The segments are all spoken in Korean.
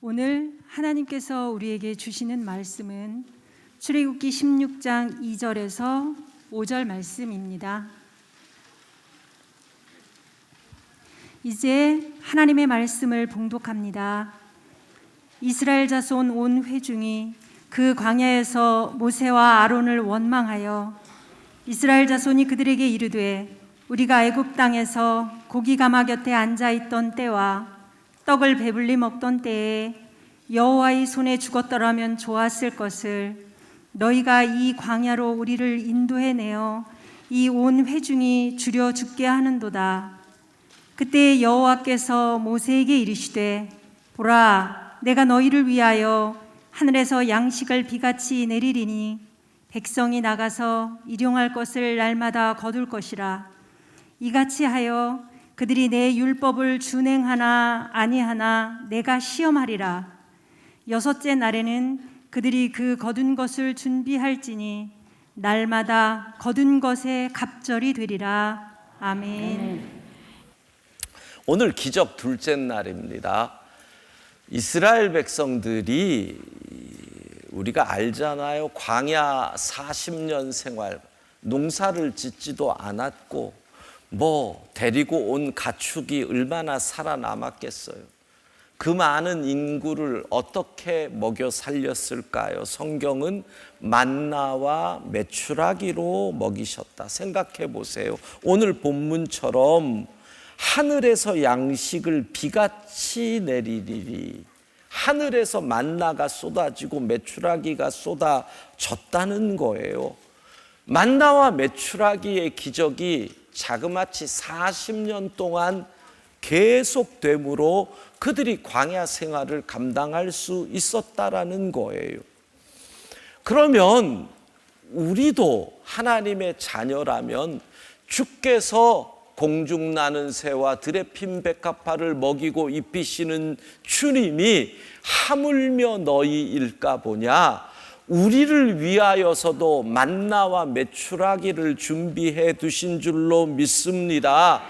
오늘 하나님께서 우리에게 주시는 말씀은 출애굽기 16장 2절에서 5절 말씀입니다. 이제 하나님의 말씀을 봉독합니다. 이스라엘 자손 온 회중이 그 광야에서 모세와 아론을 원망하여 이스라엘 자손이 그들에게 이르되 우리가 애굽 땅에서 고기 가마 곁에 앉아 있던 때와 떡을 배불리 먹던 때에 여호와의 손에 죽었더라면 좋았을 것을 너희가 이 광야로 우리를 인도해 내어 이 온 회중이 주려 죽게 하는도다. 그때 여호와께서 모세에게 이르시되 보라, 내가 너희를 위하여 하늘에서 양식을 비같이 내리리니 백성이 나가서 일용할 것을 날마다 거둘 것이라. 이같이 하여 그들이 내 율법을 준행하나 아니하나 내가 시험하리라. 여섯째 날에는 그들이 그 거둔 것을 준비할지니 날마다 거둔 것에 갑절이 되리라. 아멘. 오늘 기적 둘째 날입니다. 이스라엘 백성들이 우리가 알잖아요. 광야 40년 생활, 농사를 짓지도 않았고 데리고 온 가축이 얼마나 살아남았겠어요. 그 많은 인구를 어떻게 먹여 살렸을까요? 성경은 만나와 메추라기로 먹이셨다. 생각해 보세요. 오늘 본문처럼 하늘에서 양식을 비같이 내리리니, 하늘에서 만나가 쏟아지고 메추라기가 쏟아졌다는 거예요. 만나와 메추라기의 기적이 자그마치 40년 동안 계속됨으로 그들이 광야 생활을 감당할 수 있었다라는 거예요. 그러면 우리도 하나님의 자녀라면 주께서 공중 나는 새와 들에 핀 백합화를 먹이고 입히시는 주님이 하물며 너희일까 보냐, 우리를 위하여서도 만나와 메추라기를 준비해 두신 줄로 믿습니다.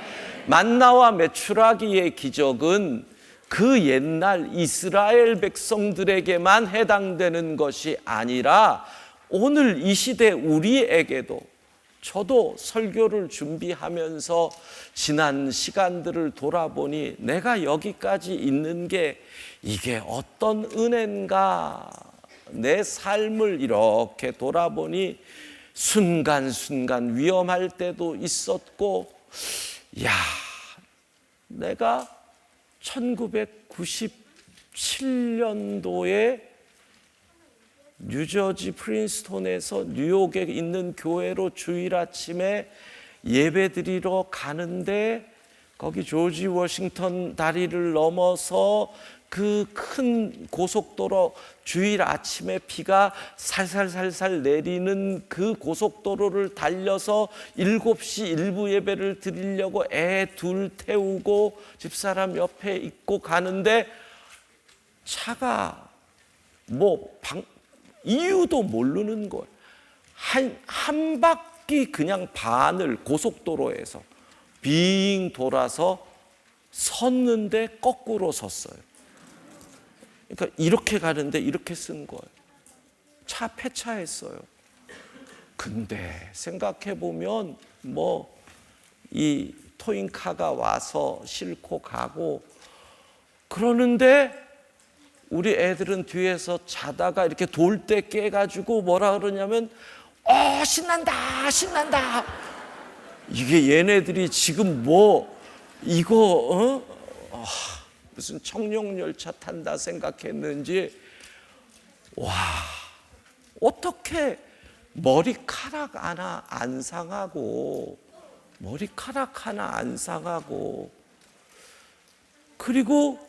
만나와 메추라기의 기적은 그 옛날 이스라엘 백성들에게만 해당되는 것이 아니라 오늘 이 시대 우리에게도, 저도 설교를 준비하면서 지난 시간들을 돌아보니 내가 여기까지 있는 게 이게 어떤 은혜인가, 내 삶을 이렇게 돌아보니 순간순간 위험할 때도 있었고, 내가 1997년도에 뉴저지 프린스톤에서 뉴욕에 있는 교회로 주일 아침에 예배드리러 가는데, 거기 조지 워싱턴 다리를 넘어서 그 큰 고속도로, 주일 아침에 비가 살살살살 내리는 그 고속도로를 달려서 7시 일부 예배를 드리려고 애 둘 태우고 집사람 옆에 있고 가는데, 차가 이유도 모르는 거예요. 한 바퀴 그냥 반을 고속도로에서 빙 돌아서 섰는데 거꾸로 섰어요. 그러니까 이렇게 가는데 이렇게 쓴 거예요. 차 폐차했어요. 근데 생각해 보면 이 토잉카가 와서 싣고 가고 그러는데, 우리 애들은 뒤에서 자다가 이렇게 돌 때 깨가지고 뭐라 그러냐면 신난다 신난다. 이게 얘네들이 지금 무슨 청룡열차 탄다 생각했는지, 어떻게 머리카락 하나 안 상하고 그리고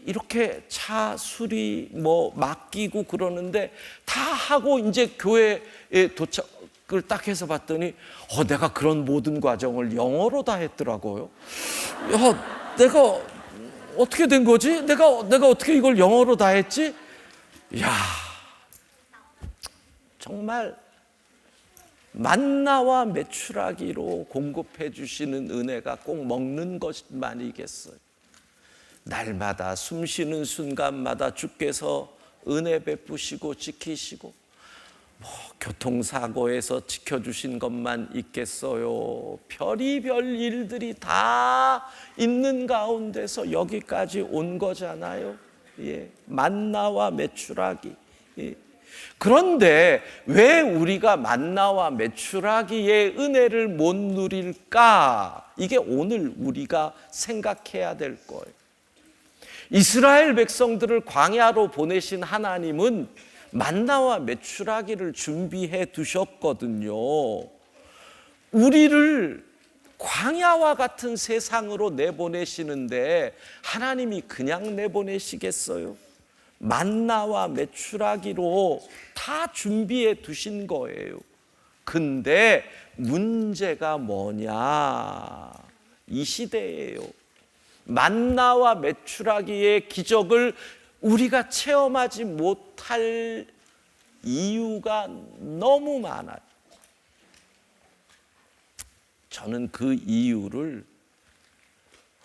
이렇게 차 수리 맡기고 그러는데 다 하고 이제 교회에 도착을 딱 해서 봤더니 내가 그런 모든 과정을 영어로 다 했더라고요. 내가 어떻게 된 거지? 내가 어떻게 이걸 영어로 다 했지? 정말 만나와 메추라기로 공급해 주시는 은혜가 꼭 먹는 것만이겠어요. 날마다 숨 쉬는 순간마다 주께서 은혜 베푸시고 지키시고 교통사고에서 지켜주신 것만 있겠어요. 별의별 일들이 다 있는 가운데서 여기까지 온 거잖아요. 예, 만나와 메추라기. 예. 그런데 왜 우리가 만나와 메추라기의 은혜를 못 누릴까? 이게 오늘 우리가 생각해야 될 거예요. 이스라엘 백성들을 광야로 보내신 하나님은 만나와 메추라기를 준비해 두셨거든요. 우리를 광야와 같은 세상으로 내보내시는데 하나님이 그냥 내보내시겠어요? 만나와 메추라기로 다 준비해 두신 거예요. 근데 문제가 뭐냐? 이 시대예요. 만나와 메추라기의 기적을 우리가 체험하지 못할 이유가 너무 많아요. 저는 그 이유를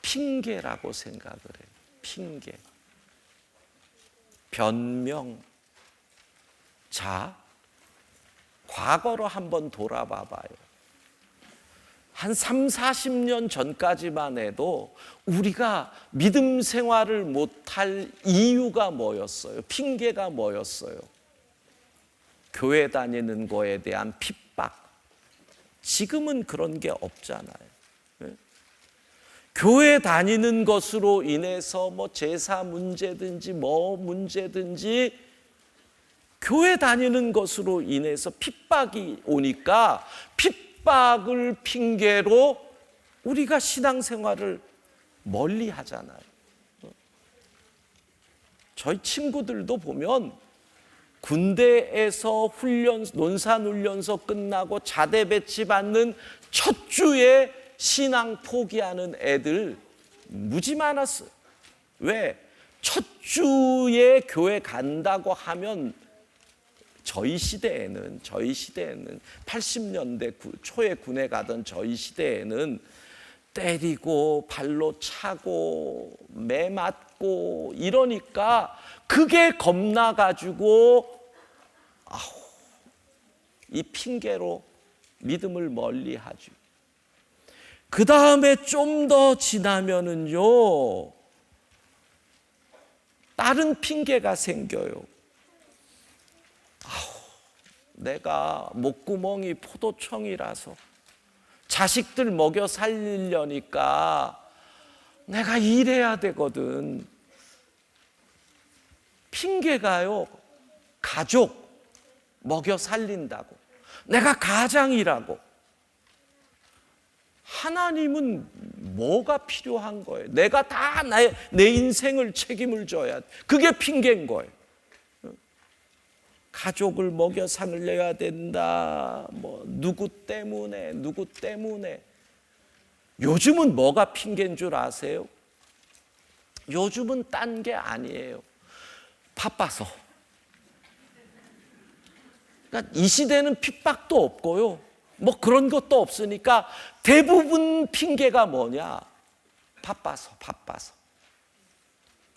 핑계라고 생각을 해요. 핑계. 변명. 자, 과거로 한번 돌아봐 봐요. 한 3, 40년 전까지만 해도 우리가 믿음 생활을 못할 이유가 뭐였어요? 핑계가 뭐였어요? 교회 다니는 거에 대한 핍박. 지금은 그런 게 없잖아요. 교회 다니는 것으로 인해서 제사 문제든지 문제든지 교회 다니는 것으로 인해서 핍박이 오니까 핍박을 핑계로 우리가 신앙생활을 멀리 하잖아요. 저희 친구들도 보면 군대에서 논산훈련소 끝나고 자대 배치 받는 첫 주에 신앙 포기하는 애들 무지 많았어요. 왜? 첫 주에 교회 간다고 하면 저희 시대에는 80년대 초에 군에 가던 저희 시대에는 때리고 발로 차고 매 맞고 이러니까 그게 겁나가지고 이 핑계로 믿음을 멀리하죠. 그 다음에 좀 더 지나면은요, 다른 핑계가 생겨요. 내가 목구멍이 포도청이라서 자식들 먹여 살리려니까 내가 일해야 되거든. 핑계가요, 가족 먹여 살린다고. 내가 가장이라고. 하나님은 뭐가 필요한 거예요? 내가 다 내 인생을 책임을 져야 돼. 그게 핑계인 거예요. 가족을 먹여 살려야 된다. 누구 때문에. 요즘은 뭐가 핑계인 줄 아세요? 요즘은 딴 게 아니에요. 바빠서. 그러니까 이 시대는 핍박도 없고요. 그런 것도 없으니까 대부분 핑계가 뭐냐? 바빠서.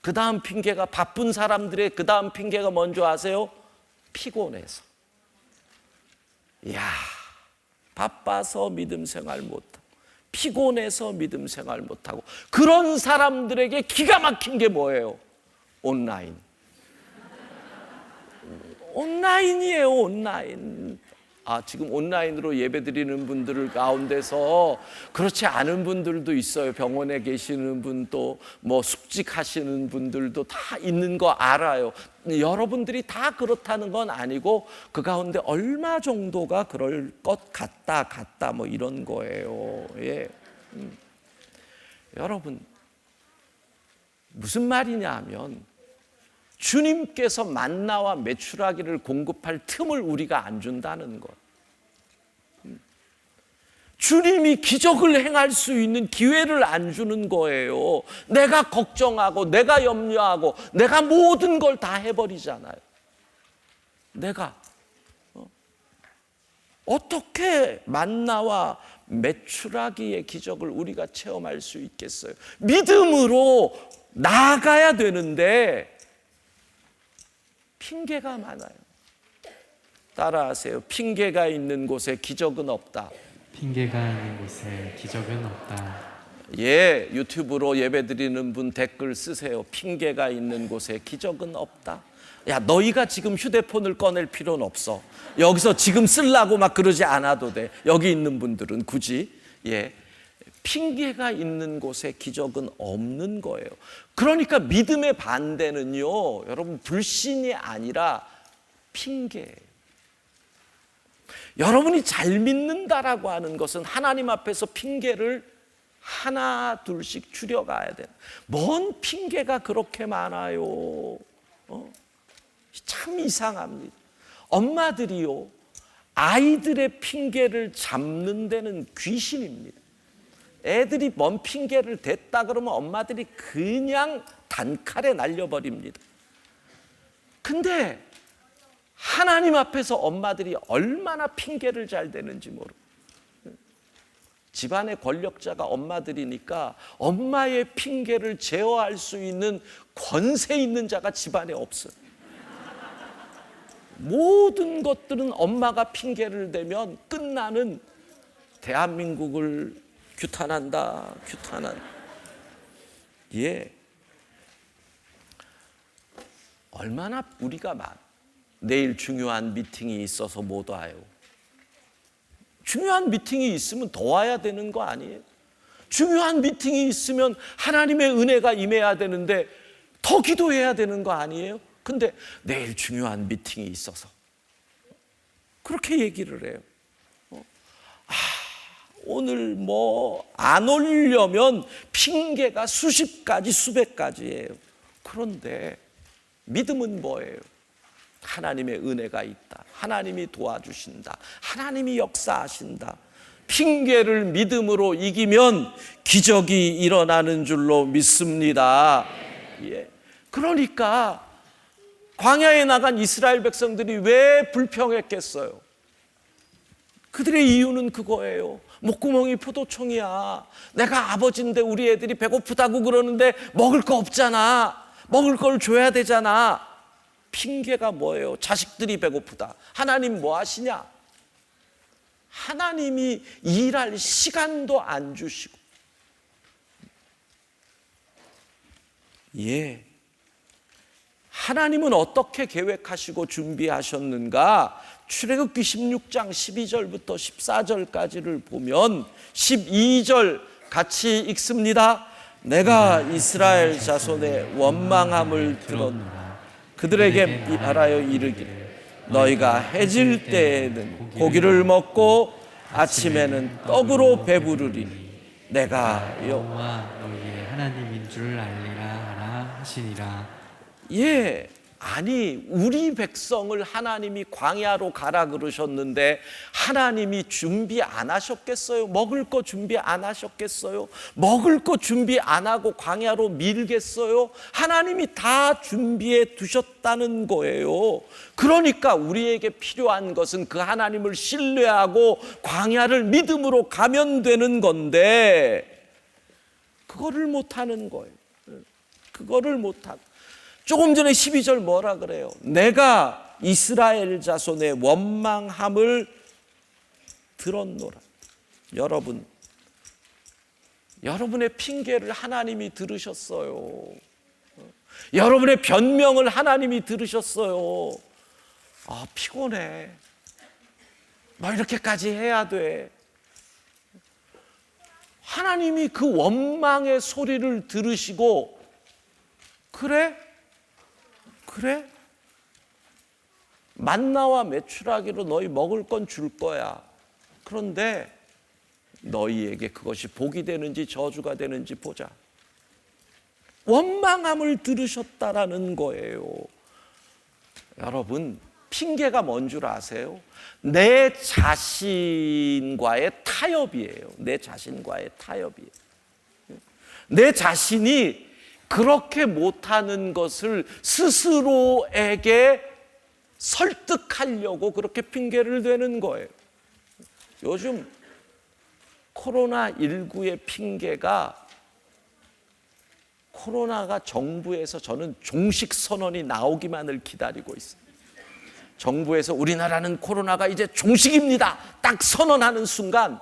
그 다음 핑계가, 바쁜 사람들의 그 다음 핑계가 뭔지 아세요? 피곤해서. 바빠서 믿음 생활 못하고, 피곤해서 믿음 생활 못하고, 그런 사람들에게 기가 막힌 게 뭐예요? 온라인이에요. 온라인. 지금 온라인으로 예배드리는 분들 가운데서 그렇지 않은 분들도 있어요. 병원에 계시는 분도 숙직하시는 분들도 다 있는 거 알아요. 여러분들이 다 그렇다는 건 아니고 그 가운데 얼마 정도가 그럴 것 같다 이런 거예요. 예. 여러분, 무슨 말이냐 하면 주님께서 만나와 메추라기를 공급할 틈을 우리가 안 준다는 것. 주님이 기적을 행할 수 있는 기회를 안 주는 거예요. 내가 걱정하고 내가 염려하고 내가 모든 걸 다 해버리잖아요. 내가 어떻게 만나와 메추라기의 기적을 우리가 체험할 수 있겠어요? 믿음으로 나아가야 되는데 핑계가 많아요. 따라하세요. 핑계가 있는 곳에 기적은 없다. 핑계가 있는 곳에 기적은 없다. 예, 유튜브로 예배드리는 분 댓글 쓰세요. 핑계가 있는 곳에 기적은 없다. 야, 너희가 지금 휴대폰을 꺼낼 필요는 없어. 여기서 지금 쓰려고 막 그러지 않아도 돼. 여기 있는 분들은 굳이. 예, 핑계가 있는 곳에 기적은 없는 거예요. 그러니까 믿음의 반대는요, 여러분, 불신이 아니라 핑계예요. 여러분이 잘 믿는다라고 하는 것은 하나님 앞에서 핑계를 하나 둘씩 줄여가야 돼요. 뭔 핑계가 그렇게 많아요? 참 이상합니다. 엄마들이요, 아이들의 핑계를 잡는 데는 귀신입니다. 애들이 뭔 핑계를 댔다 그러면 엄마들이 그냥 단칼에 날려버립니다. 근데 하나님 앞에서 엄마들이 얼마나 핑계를 잘 대는지 모르고, 집안의 권력자가 엄마들이니까 엄마의 핑계를 제어할 수 있는 권세 있는 자가 집안에 없어요. 모든 것들은 엄마가 핑계를 대면 끝나는, 대한민국을 규탄한다. 예, 얼마나 우리가 내일 중요한 미팅이 있어서 못 와요. 중요한 미팅이 있으면 더 와야 되는 거 아니에요? 중요한 미팅이 있으면 하나님의 은혜가 임해야 되는데 더 기도해야 되는 거 아니에요? 근데 내일 중요한 미팅이 있어서 그렇게 얘기를 해요. 오늘 뭐 안 오려면 핑계가 수십 가지 수백 가지예요. 그런데 믿음은 뭐예요? 하나님의 은혜가 있다. 하나님이 도와주신다. 하나님이 역사하신다. 핑계를 믿음으로 이기면 기적이 일어나는 줄로 믿습니다. 예. 그러니까 광야에 나간 이스라엘 백성들이 왜 불평했겠어요? 그들의 이유는 그거예요. 목구멍이 포도청이야. 내가 아버지인데 우리 애들이 배고프다고 그러는데 먹을 거 없잖아. 먹을 걸 줘야 되잖아. 핑계가 뭐예요? 자식들이 배고프다. 하나님 뭐 하시냐? 하나님이 일할 시간도 안 주시고. 예. 하나님은 어떻게 계획하시고 준비하셨는가? 출애굽기 16장 12절부터 14절까지를 보면 12절 같이 읽습니다. 내가 이스라엘 자손의 원망함을 들었노라. 그들에게 말하여 이르기를 너희가 해질 때에는 고기를 먹고 아침에는 떡으로 배부르리니 내가 여호와 너희의 하나님인 줄 알리라 하라 하시니라. 예, 아니 우리 백성을 하나님이 광야로 가라 그러셨는데 하나님이 준비 안 하셨겠어요? 먹을 거 준비 안 하셨겠어요? 먹을 거 준비 안 하고 광야로 밀겠어요? 하나님이 다 준비해 두셨다는 거예요. 그러니까 우리에게 필요한 것은 그 하나님을 신뢰하고 광야를 믿음으로 가면 되는 건데 그거를 못 하는 거예요. 그거를 못 하고 조금 전에 12절 뭐라 그래요? 내가 이스라엘 자손의 원망함을 들었노라. 여러분의 핑계를 하나님이 들으셨어요. 여러분의 변명을 하나님이 들으셨어요. 아, 피곤해. 뭐 이렇게까지 해야 돼. 하나님이 그 원망의 소리를 들으시고 그래? 만나와 메추라기로 너희 먹을 건 줄 거야. 그런데 너희에게 그것이 복이 되는지 저주가 되는지 보자. 원망함을 들으셨다라는 거예요. 여러분, 핑계가 뭔 줄 아세요? 내 자신과의 타협이에요. 내 자신과의 타협이에요. 내 자신이 그렇게 못하는 것을 스스로에게 설득하려고 그렇게 핑계를 대는 거예요. 요즘 코로나19의 핑계가 코로나가 정부에서 저는 종식 선언이 나오기만을 기다리고 있어요. 정부에서 우리나라는 코로나가 이제 종식입니다 딱 선언하는 순간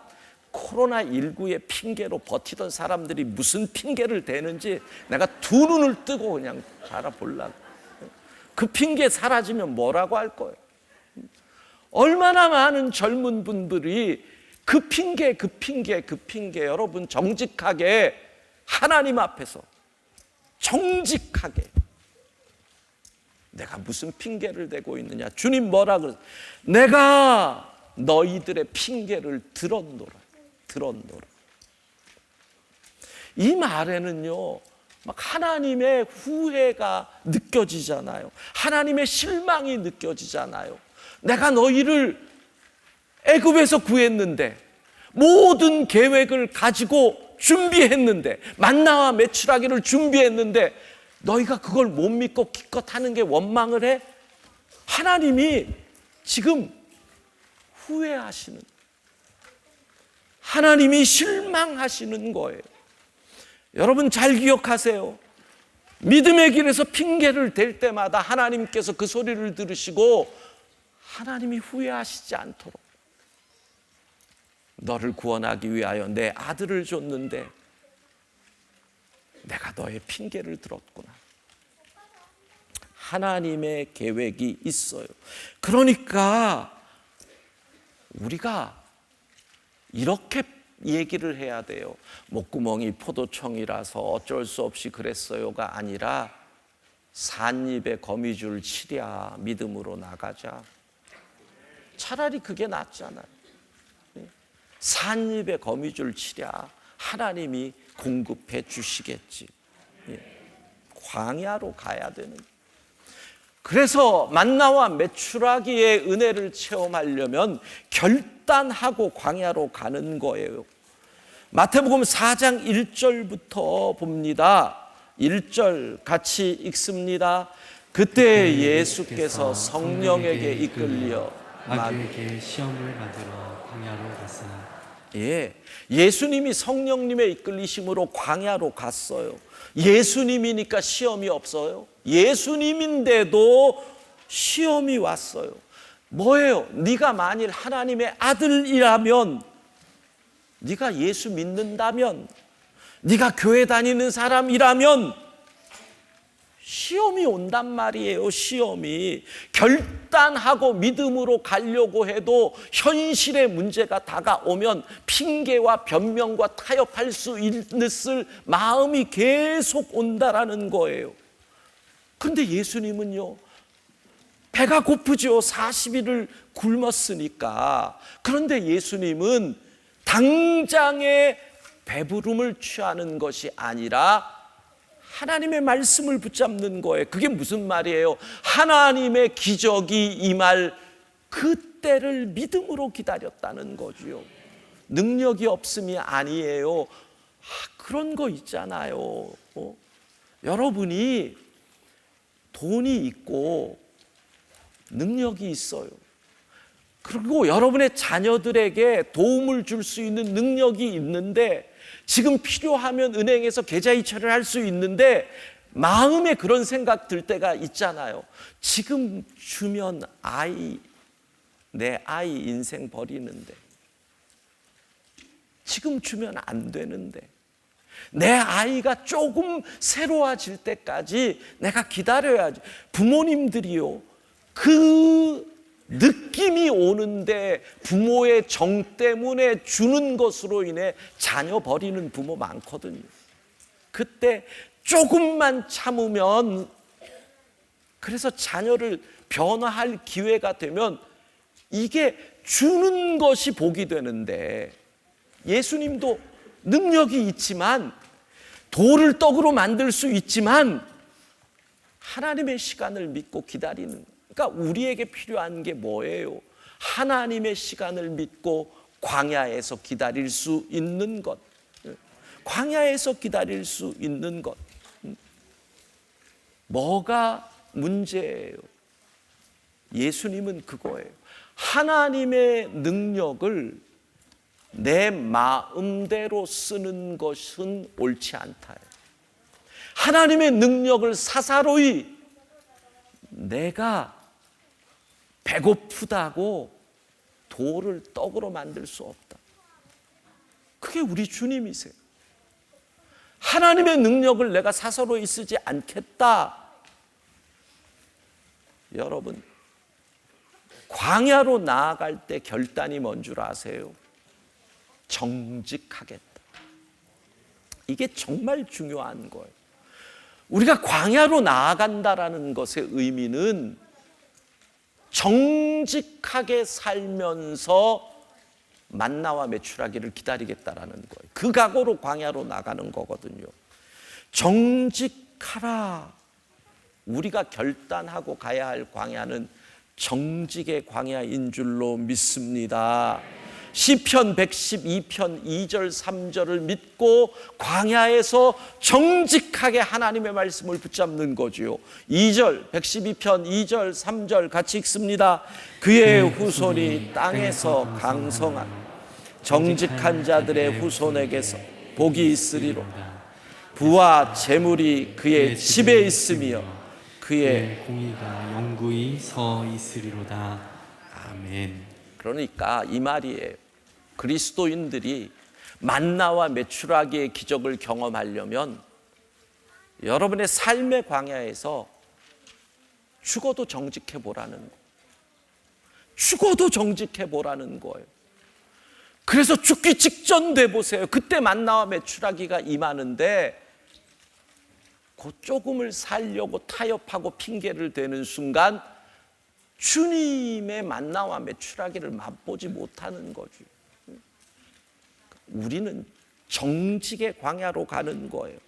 코로나19의 핑계로 버티던 사람들이 무슨 핑계를 대는지 내가 두 눈을 뜨고 그냥 바라보려고. 그 핑계 사라지면 뭐라고 할 거예요? 얼마나 많은 젊은 분들이 그 핑계 여러분 정직하게 하나님 앞에서 정직하게 내가 무슨 핑계를 대고 있느냐. 주님 뭐라 그러세요? 내가 너희들의 핑계를 들었노라. 이 말에는요 막 하나님의 후회가 느껴지잖아요. 하나님의 실망이 느껴지잖아요. 내가 너희를 애굽에서 구했는데 모든 계획을 가지고 준비했는데 만나와 메추라기를 준비했는데 너희가 그걸 못 믿고 기껏 하는 게 원망을 해? 하나님이 지금 후회하시는, 하나님이 실망하시는 거예요. 여러분 잘 기억하세요. 믿음의 길에서 핑계를 댈 때마다 하나님께서 그 소리를 들으시고 하나님이 후회하시지 않도록 너를 구원하기 위하여 내 아들을 줬는데 내가 너의 핑계를 들었구나. 하나님의 계획이 있어요. 그러니까 우리가 이렇게 얘기를 해야 돼요. 목구멍이 포도청이라서 어쩔 수 없이 그랬어요가 아니라 삿입에 거미줄 치랴 믿음으로 나가자. 차라리 그게 낫잖아요. 삿입에 거미줄 치랴 하나님이 공급해 주시겠지. 광야로 가야 되는. 그래서 만나와 메추라기의 은혜를 체험하려면 결단하고 광야로 가는 거예요. 마태복음 4장 1절부터 봅니다. 1절 같이 읽습니다. 그때 예수께서 성령에게 이끌려 마귀에게 시험을 만들어 광야로 갔으나. 예수님이 성령님의 이끌리심으로 광야로 갔어요. 예수님이니까 시험이 없어요? 예수님인데도 시험이 왔어요. 뭐예요? 네가 만일 하나님의 아들이라면, 네가 예수 믿는다면, 네가 교회 다니는 사람이라면 시험이 온단 말이에요. 시험이. 결단하고 믿음으로 가려고 해도 현실의 문제가 다가오면 핑계와 변명과 타협할 수 있을 마음이 계속 온다라는 거예요. 그런데 예수님은요, 배가 고프죠. 40일을 굶었으니까. 그런데 예수님은 당장의 배부름을 취하는 것이 아니라 하나님의 말씀을 붙잡는 거예요. 그게 무슨 말이에요? 하나님의 기적이 임할 그때를 믿음으로 기다렸다는 거지요. 능력이 없음이 아니에요. 그런 거 있잖아요. 여러분이 돈이 있고 능력이 있어요. 그리고 여러분의 자녀들에게 도움을 줄 수 있는 능력이 있는데 지금 필요하면 은행에서 계좌 이체를 할 수 있는데 마음에 그런 생각 들 때가 있잖아요. 지금 주면 내 아이 인생 버리는데, 지금 주면 안 되는데, 내 아이가 조금 새로워질 때까지 내가 기다려야지. 부모님들이요, 그 느낌이 오는데 부모의 정 때문에 주는 것으로 인해 자녀 버리는 부모 많거든요. 그때 조금만 참으면, 그래서 자녀를 변화할 기회가 되면 이게 주는 것이 복이 되는데, 예수님도 능력이 있지만, 돌을 떡으로 만들 수 있지만 하나님의 시간을 믿고 기다리는, 그러니까 우리에게 필요한 게 뭐예요? 하나님의 시간을 믿고 광야에서 기다릴 수 있는 것. 광야에서 기다릴 수 있는 것. 뭐가 문제예요? 예수님은 그거예요. 하나님의 능력을 내 마음대로 쓰는 것은 옳지 않다. 하나님의 능력을 사사로이 내가 배고프다고 돌을 떡으로 만들 수 없다. 그게 우리 주님이세요. 하나님의 능력을 내가 사사로이 쓰지 않겠다. 여러분, 광야로 나아갈 때 결단이 뭔 줄 아세요? 정직하겠다. 이게 정말 중요한 거예요. 우리가 광야로 나아간다라는 것의 의미는 정직하게 살면서 만나와 메추라기를 기다리겠다라는 거예요. 그 각오로 광야로 나가는 거거든요. 정직하라. 우리가 결단하고 가야 할 광야는 정직의 광야인 줄로 믿습니다. 시편 112편 2절 3절을 믿고 광야에서 정직하게 하나님의 말씀을 붙잡는 거지요. 2절 112편 2절 3절 같이 읽습니다. 그의 후손이 땅에서 강성한 정직한 자들의 후손에게서 복이 있으리로다. 부와 재물이 그의 집에 있으며 그의 공의가 영구히 서 있으리로다. 아멘. 그러니까 이 말이에요. 그리스도인들이 만나와 메추라기의 기적을 경험하려면 여러분의 삶의 광야에서 죽어도 정직해 보라는 거예요. 죽어도 정직해 보라는 거예요. 그래서 죽기 직전 돼 보세요. 그때 만나와 메추라기가 임하는데 그 조금을 살려고 타협하고 핑계를 대는 순간 주님의 만나와 메추라기를 맛보지 못하는 거죠. 우리는 정직의 광야로 가는 거예요.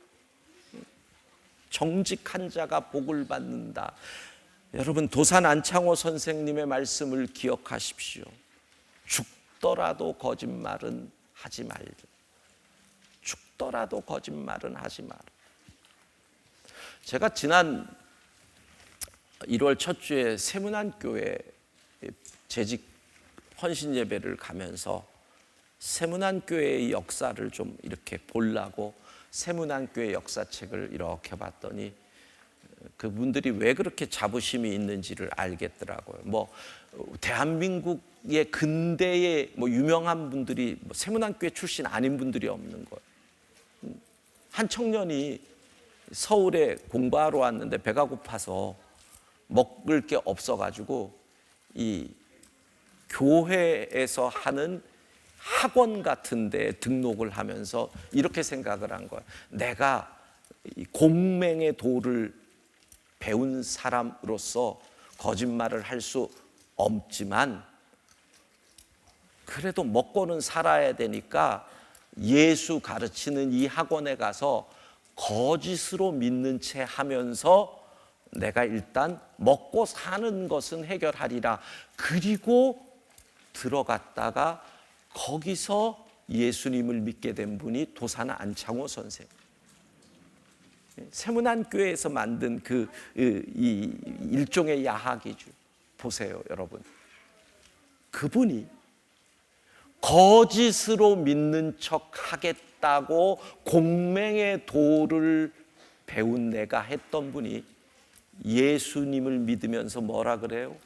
정직한 자가 복을 받는다. 여러분, 도산 안창호 선생님의 말씀을 기억하십시오. 죽더라도 거짓말은 하지 말자. 죽더라도 거짓말은 하지 마라. 제가 지난 1월 첫 주에 세문안교회 재직 헌신 예배를 가면서 세문안교회의 역사를 좀 이렇게 보려고 세문안교회 역사책을 이렇게 봤더니 그분들이 왜 그렇게 자부심이 있는지를 알겠더라고요. 뭐 대한민국의 근대의 뭐 유명한 분들이 뭐 세문안교회 출신 아닌 분들이 없는 거예요. 한 청년이 서울에 공부하러 왔는데 배가 고파서 먹을 게 없어가지고 이 교회에서 하는 학원 같은 데 등록을 하면서 이렇게 생각을 한 거예요. 내가 공맹의 도를 배운 사람으로서 거짓말을 할 수 없지만 그래도 먹고는 살아야 되니까 예수 가르치는 이 학원에 가서 거짓으로 믿는 채 하면서 내가 일단 먹고 사는 것은 해결하리라. 그리고 들어갔다가 거기서 예수님을 믿게 된 분이 도산 안창호 선생. 세문안교회에서 만든 이 일종의 야학이죠. 보세요, 여러분. 그분이 거짓으로 믿는 척 하겠다고 공맹의 도를 배운 내가 했던 분이 예수님을 믿으면서 뭐라 그래요?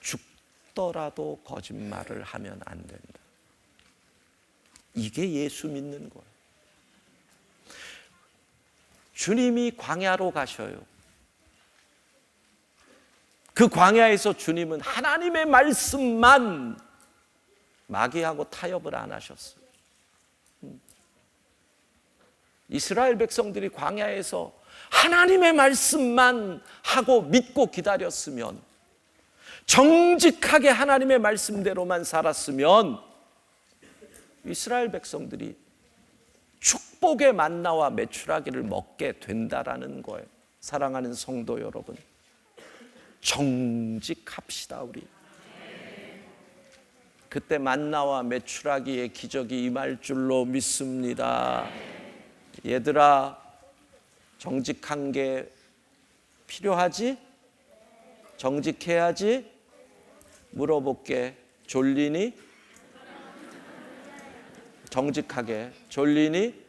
죽더라도 거짓말을 하면 안 된다. 이게 예수 믿는 거예요. 주님이 광야로 가셔요. 그 광야에서 주님은 하나님의 말씀만 마귀하고 타협을 안 하셨어요. 이스라엘 백성들이 광야에서 하나님의 말씀만 하고 믿고 기다렸으면, 정직하게 하나님의 말씀대로만 살았으면 이스라엘 백성들이 축복의 만나와 메추라기를 먹게 된다라는 거예요. 사랑하는 성도 여러분, 정직합시다. 우리 그때 만나와 메추라기의 기적이 임할 줄로 믿습니다. 얘들아, 정직한 게 필요하지? 정직해야지? 물어볼게. 졸리니? 정직하게 졸리니?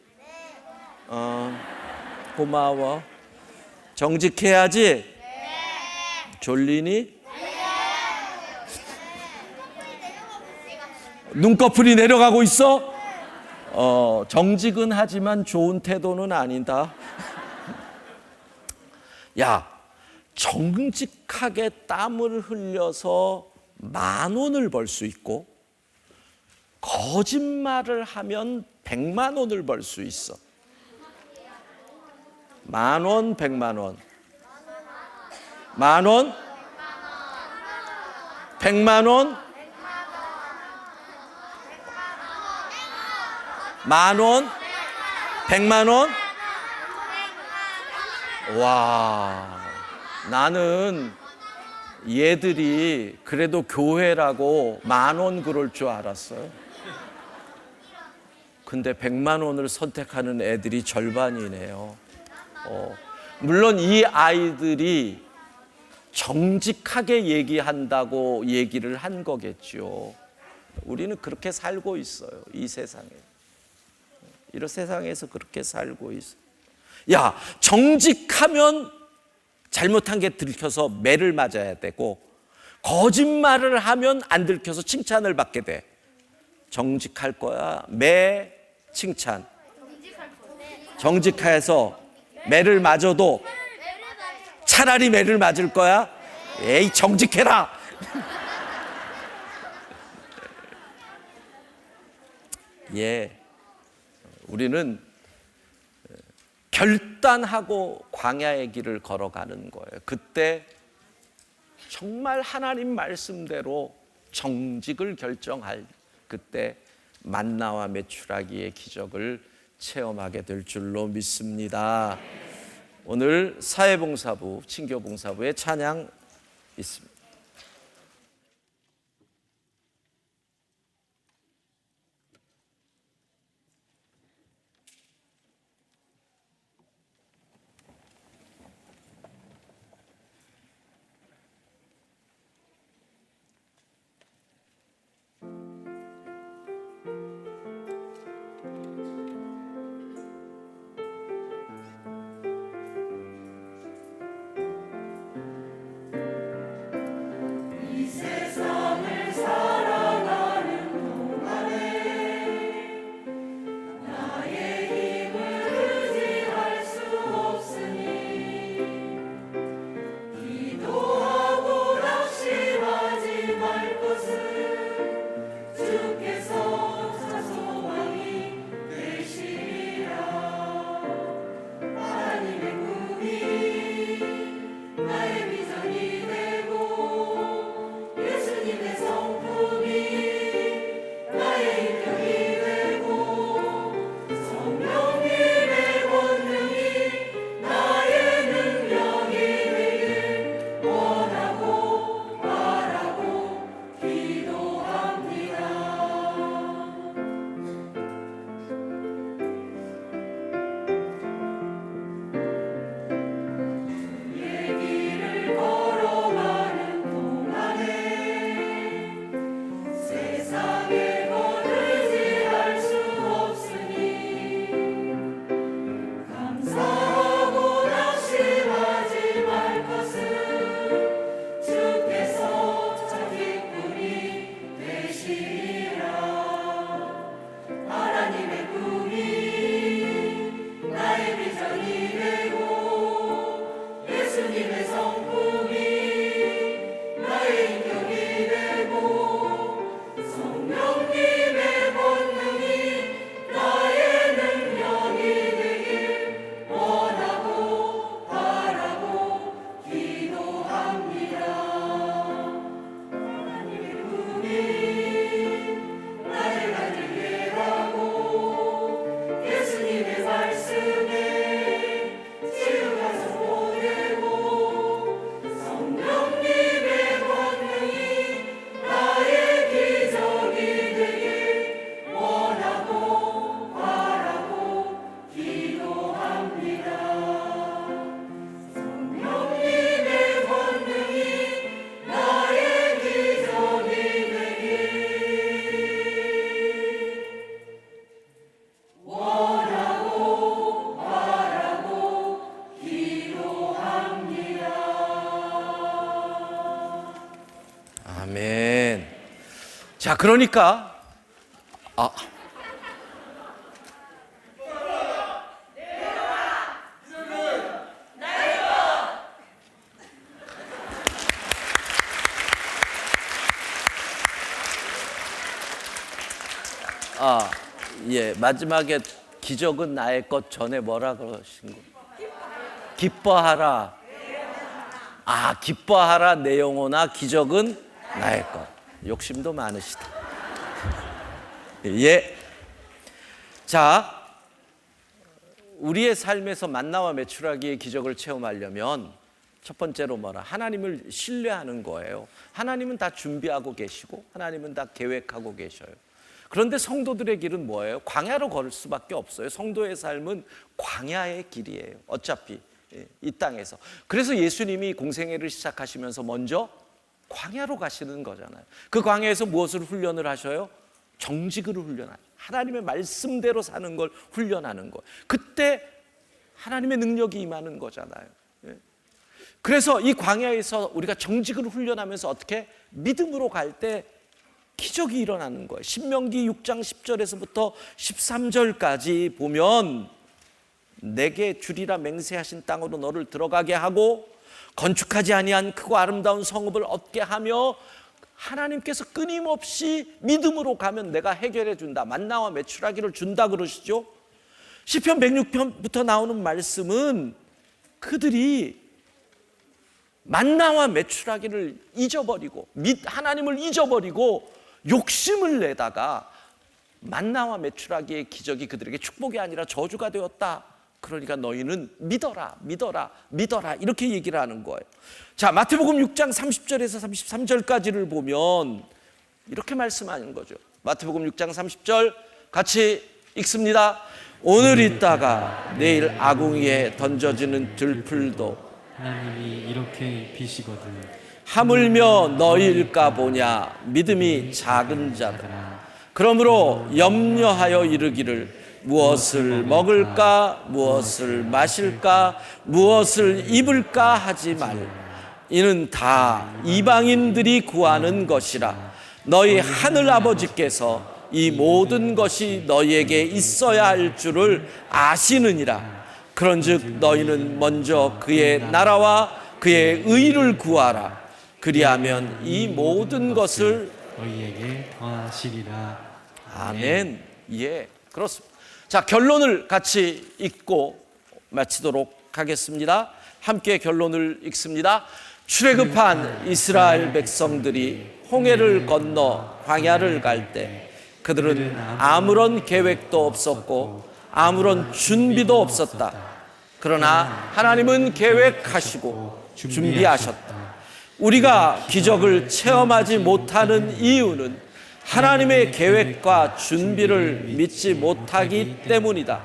고마워. 정직해야지? 졸리니? 눈꺼풀이 내려가고 있어? 정직은 하지만 좋은 태도는 아니다. 야, 정직하게 땀을 흘려서 10,000원을 벌 수 있고 거짓말을 하면 1,000,000원을 벌 수 있어. 10,000원, 1,000,000원. 10,000원? 1,000,000원? 10,000원? 1,000,000원? 와, 나는 얘들이 그래도 교회라고 10,000원 그럴 줄 알았어요. 근데 1,000,000원을 선택하는 애들이 절반이네요. 물론 이 아이들이 정직하게 얘기한다고 얘기를 한 거겠죠. 우리는 그렇게 살고 있어요. 이 세상에. 이런 세상에서 그렇게 살고 있어요. 야, 정직하면 잘못한 게 들켜서 매를 맞아야 되고 거짓말을 하면 안 들켜서 칭찬을 받게 돼. 정직할 거야. 매, 칭찬. 정직해서 매를 맞아도 차라리 매를 맞을 거야. 에이, 정직해라. 예, 우리는 결단하고 광야의 길을 걸어가는 거예요. 그때 정말 하나님 말씀대로 정직을 결정할, 그때 만나와 메추라기의 기적을 체험하게 될 줄로 믿습니다. 오늘 사회봉사부, 친교봉사부의 찬양 있습니다. 자, 그러니까 예, 마지막에 기적은 나의 것 전에 뭐라 그러신 거? 기뻐하라. 기뻐하라 내 영혼아, 기적은 나의 것. 욕심도 많으시다. 예. 자, 우리의 삶에서 만나와 메추라기의 기적을 체험하려면 첫 번째로 뭐라? 하나님을 신뢰하는 거예요. 하나님은 다 준비하고 계시고 하나님은 다 계획하고 계셔요. 그런데 성도들의 길은 뭐예요? 광야로 걸을 수밖에 없어요. 성도의 삶은 광야의 길이에요. 어차피 이 땅에서. 그래서 예수님이 공생애를 시작하시면서 먼저 광야로 가시는 거잖아요. 그 광야에서 무엇을 훈련을 하셔요? 정직을 훈련하죠. 하나님의 말씀대로 사는 걸 훈련하는 거예요. 그때 하나님의 능력이 임하는 거잖아요. 그래서 이 광야에서 우리가 정직을 훈련하면서 어떻게? 믿음으로 갈 때 기적이 일어나는 거예요. 신명기 6장 10절에서부터 13절까지 보면 내게 주리라 맹세하신 땅으로 너를 들어가게 하고 건축하지 아니한 크고 아름다운 성읍을 얻게 하며 하나님께서 끊임없이 믿음으로 가면 내가 해결해 준다. 만나와 메추라기를 준다 그러시죠. 시편 106편부터 나오는 말씀은 그들이 만나와 메추라기를 잊어버리고 하나님을 잊어버리고 욕심을 내다가 만나와 메추라기의 기적이 그들에게 축복이 아니라 저주가 되었다. 그러니까 너희는 믿어라, 믿어라, 믿어라 이렇게 얘기를 하는 거예요. 자, 마태복음 6장 30절에서 33절까지를 보면 이렇게 말씀하는 거죠. 마태복음 6장 30절 같이 읽습니다. 오늘 있다가 내일 아궁이에 던져지는 들풀도 하나님이 이렇게 비시거든 하물며 너희일까 보냐. 믿음이 작은 자들아. 그러므로 염려하여 이르기를 무엇을 먹을까, 무엇을 마실까, 무엇을 입을까 하지 말. 이는 다 이방인들이 구하는 것이라. 너희 하늘 아버지께서 이 모든 것이 너희에게 있어야 할 줄을 아시느니라. 그런즉 너희는 먼저 그의 나라와 그의 의를 구하라. 그리하면 이 모든 것을 너희에게 더하시리라. 아멘. 예, 그렇습니다. 자, 결론을 같이 읽고 마치도록 하겠습니다. 함께 결론을 읽습니다. 출애굽한 이스라엘 백성들이 홍해를 건너 광야를 갈 때 그들은 아무런 계획도 없었고 아무런 준비도 없었다. 그러나 하나님은 계획하시고 준비하셨다. 우리가 기적을 체험하지 못하는 이유는 하나님의 계획과 준비를 믿지 못하기 때문이다.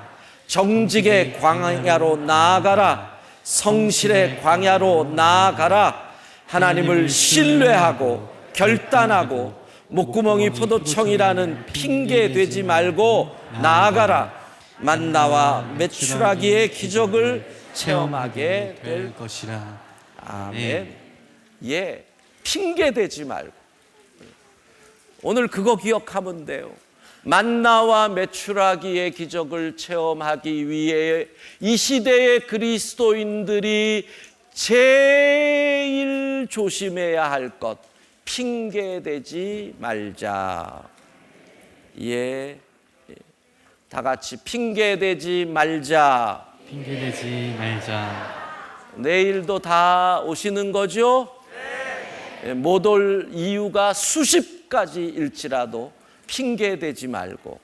정직의 광야로 나아가라. 성실의 광야로 나아가라. 하나님을 신뢰하고 결단하고 목구멍이 포도청이라는 핑계 되지 말고 나아가라. 만나와 메추라기의 기적을 체험하게 될 것이라. 아멘. 예, 핑계 대지 말고 오늘 그거 기억하면 돼요. 만나와 메추라기의 기적을 체험하기 위해 이 시대의 그리스도인들이 제일 조심해야 할 것, 핑계 대지 말자. 예, 다 같이 핑계 대지 말자. 핑계 대지 말자. 내일도 다 오시는 거죠? 못 올 이유가 수십 가지일지라도 핑계 대지 말고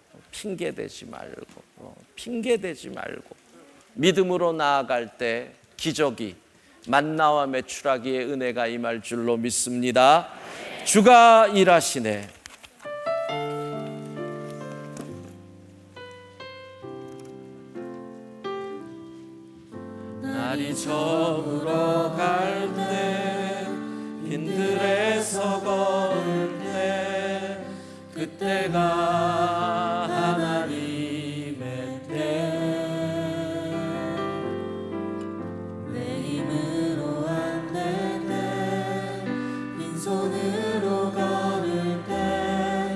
믿음으로 나아갈 때 기적이 만나와 메추라기의 은혜가 임할 줄로 믿습니다. 주가 일하시네. 날이 저물어 갈 때 빈들에서 걸을 때 그때가 하나님의 때 내 힘으로 안 될 때 빈손으로 걸을 때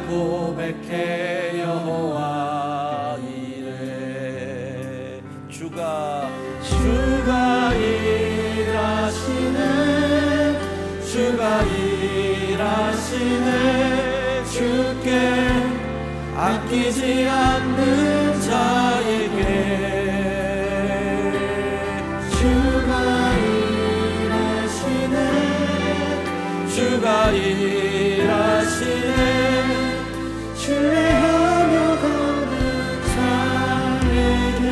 고백해 여호와 이래. 주가 일하시네, 주가 일하시네. 주께 아끼지 않는 자에게 주가 일하시네, 주가 일하시네. 신뢰하며 걷는 자에게.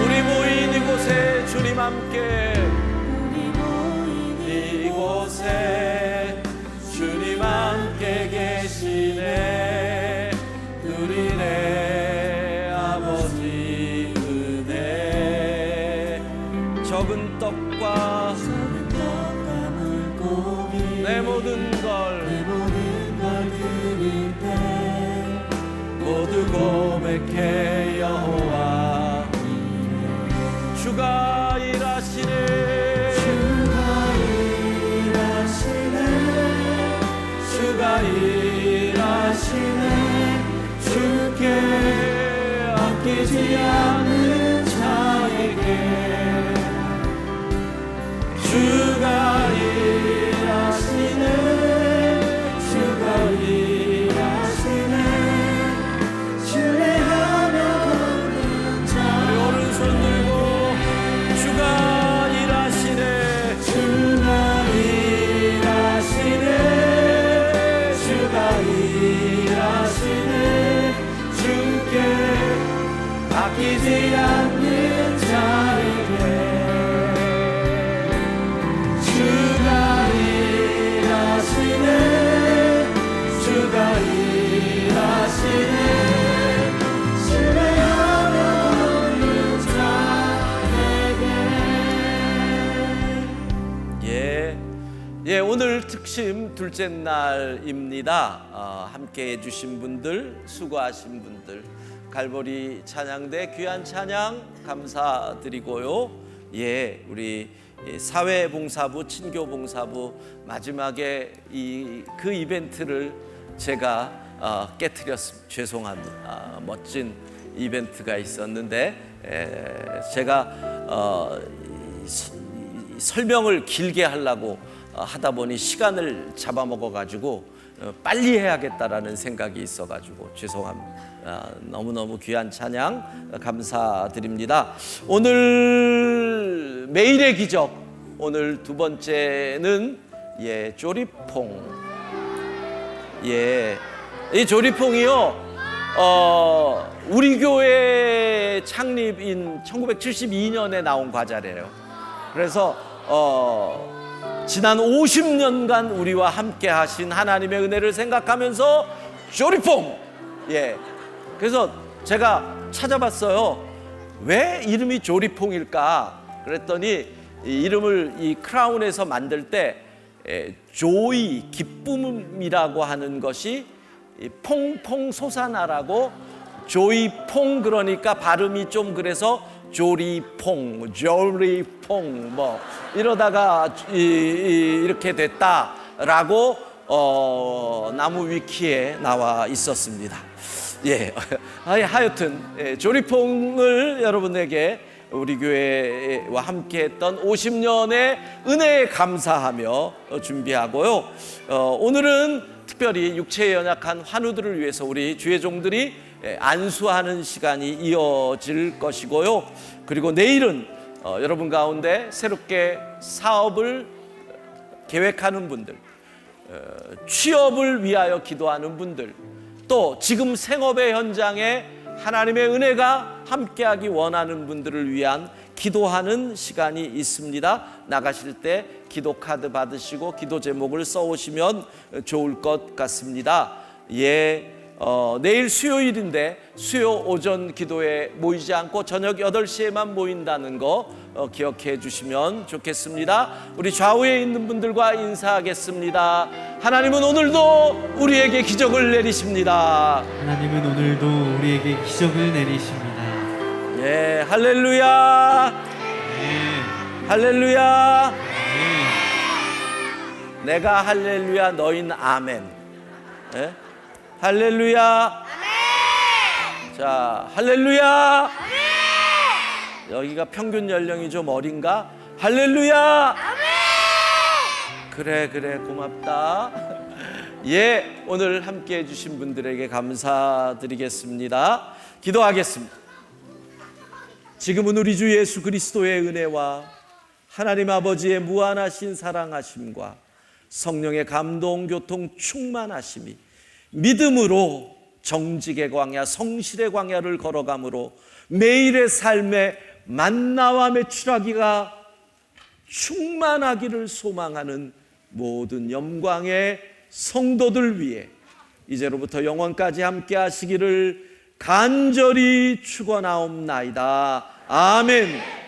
우리 모인 이곳에 주님 함께, 우리 모인 이곳에 주님 함께 계시네. 누리네 아버지 은혜. 적은 떡과 물고기 내 모든 걸 드릴 때 모두 고백해 여호와 주가 일하시네, 주가 일하시네, 주가 일하시네. 주께 아끼지 않는 자에게 주가 일하시네, 주가 일하시네. 신뢰하며 걷는 자. 우리 오른손 들고 주가 일하시네, 주가 일하시네, 주가 일하시네. 주께 아끼지 않는 자에게 주가 일하시네, 주가 일하시네. 신뢰하며 걷는 자에게. 예, 오늘 특심 둘째 날입니다. 함께 해주신 분들, 수고하신 분들, 갈보리 찬양대 귀한 찬양 감사드리고요. 예, 우리 사회봉사부, 친교봉사부 마지막에 그 이벤트를 제가 깨트렸습니다. 죄송합니다. 멋진 이벤트가 있었는데 제가 설명을 길게 하려고 하다 보니 시간을 잡아먹어가지고 빨리 해야겠다라는 생각이 있어가지고 죄송합니다. 너무너무 귀한 찬양 감사드립니다. 오늘 매일의 기적, 오늘 두 번째는 조리퐁. 이 조리퐁이요, 우리 교회 창립인 1972년에 나온 과자래요. 그래서 지난 50년간 우리와 함께 하신 하나님의 은혜를 생각하면서 조리퐁. 그래서 제가 찾아봤어요. 왜 이름이 조리퐁일까? 그랬더니 이 이름을 이 크라운에서 만들 때 조이, 기쁨이라고 하는 것이 퐁퐁 솟아나라고 조이퐁, 그러니까 발음이 좀 그래서 조리퐁, 조리퐁 뭐 이러다가 이렇게 됐다라고 나무 위키에 나와 있었습니다. 하여튼 조리퐁을 여러분에게 우리 교회와 함께했던 50년의 은혜에 감사하며 준비하고요. 오늘은 특별히 육체에 연약한 환우들을 위해서 우리 주의 종들이 안수하는 시간이 이어질 것이고요. 그리고 내일은 여러분 가운데 새롭게 사업을 계획하는 분들, 취업을 위하여 기도하는 분들, 또 지금 생업의 현장에 하나님의 은혜가 함께하기 원하는 분들을 위한 기도하는 시간이 있습니다. 나가실 때 기도 카드 받으시고 기도 제목을 써오시면 좋을 것 같습니다. 내일 수요일인데 수요 오전 기도에 모이지 않고 저녁 8시에만 모인다는 거 기억해 주시면 좋겠습니다. 우리 좌우에 있는 분들과 인사하겠습니다. 하나님은 오늘도 우리에게 기적을 내리십니다. 하나님은 오늘도 우리에게 기적을 내리십니다. 할렐루야. 할렐루야. 내가 할렐루야, 너희는 아멘. 할렐루야. 자, 할렐루야. 여기가 평균 연령이 좀 어린가? 할렐루야. 그래 고맙다. 예, 오늘 함께 해주신 분들에게 감사드리겠습니다. 기도하겠습니다. 지금은 우리 주 예수 그리스도의 은혜와 하나님 아버지의 무한하신 사랑하심과 성령의 감동 교통 충만하심이 믿음으로 정직의 광야, 성실의 광야를 걸어감으로 매일의 삶에 만나와 메추라기가 충만하기를 소망하는 모든 영광의 성도들 위해 이제로부터 영원까지 함께 하시기를 간절히 축원하옵나이다. 아멘.